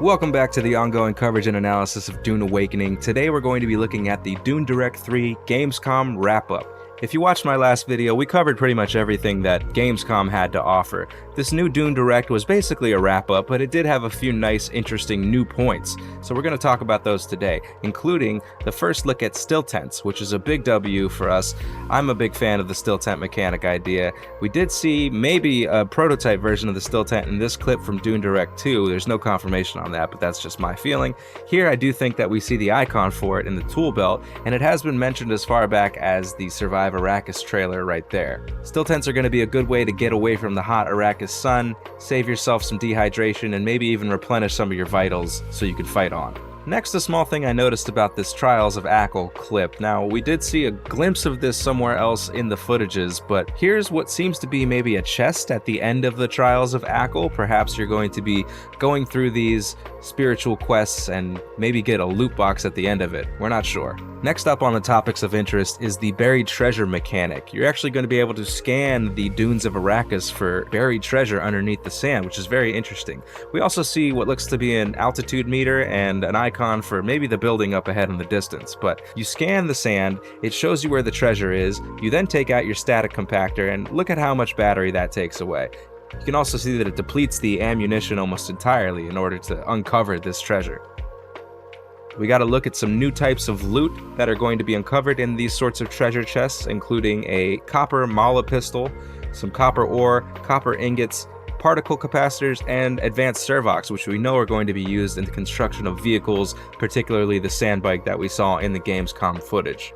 Welcome back to the ongoing coverage and analysis of Dune Awakening. Today we're going to be looking at the Dune Direct 3 Gamescom wrap-up. If you watched my last video, we covered pretty much everything that Gamescom had to offer. This new Dune Direct was basically a wrap-up, but it did have a few nice, interesting new points. So we're going to talk about those today, including the first look at still tents, which is a big W for us. I'm a big fan of the still tent mechanic idea. We did see maybe a prototype version of the still tent in this clip from Dune Direct 2. There's no confirmation on that, but that's just my feeling. Here I do think that we see the icon for it in the tool belt, and it has been mentioned as far back as the Survive Arrakis trailer right there. Still tents are going to be a good way to get away from the hot Arrakis sun, save yourself some dehydration, and maybe even replenish some of your vitals so you can fight on. Next, a small thing I noticed about this Trials of Akle clip. Now, we did see a glimpse of this somewhere else in the footages, but here's what seems to be maybe a chest at the end of the Trials of Akle. Perhaps you're going to be going through these spiritual quests and maybe get a loot box at the end of it. We're not sure. Next up on the topics of interest is the buried treasure mechanic. You're actually going to be able to scan the dunes of Arrakis for buried treasure underneath the sand, which is very interesting. We also see what looks to be an altitude meter and an icon for maybe the building up ahead in the distance. But you scan the sand, it shows you where the treasure is, you then take out your static compactor and look at how much battery that takes away. You can also see that it depletes the ammunition almost entirely in order to uncover this treasure. We got to look at some new types of loot that are going to be uncovered in these sorts of treasure chests, including a copper Mala pistol, some copper ore, copper ingots, particle capacitors, and advanced servox, which we know are going to be used in the construction of vehicles, particularly the sand bike that we saw in the Gamescom footage.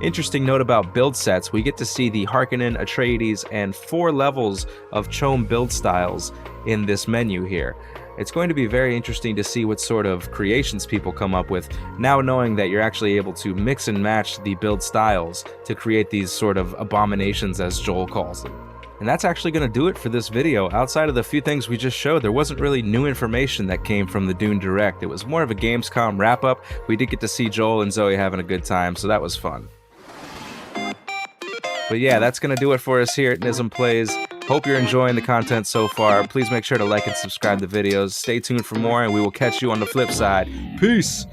Interesting note about build sets, we get to see the Harkonnen, Atreides, and 4 levels of Chom build styles in this menu here. It's going to be very interesting to see what sort of creations people come up with, now knowing that you're actually able to mix and match the build styles to create these sort of abominations, as Joel calls them. And that's actually going to do it for this video. Outside of the few things we just showed, there wasn't really new information that came from the Dune Direct. It was more of a Gamescom wrap-up. We did get to see Joel and Zoe having a good time, so that was fun. But yeah, that's going to do it for us here at NZMPLAYS. Hope you're enjoying the content so far. Please make sure to like and subscribe the videos. Stay tuned for more, and we will catch you on the flip side. Peace!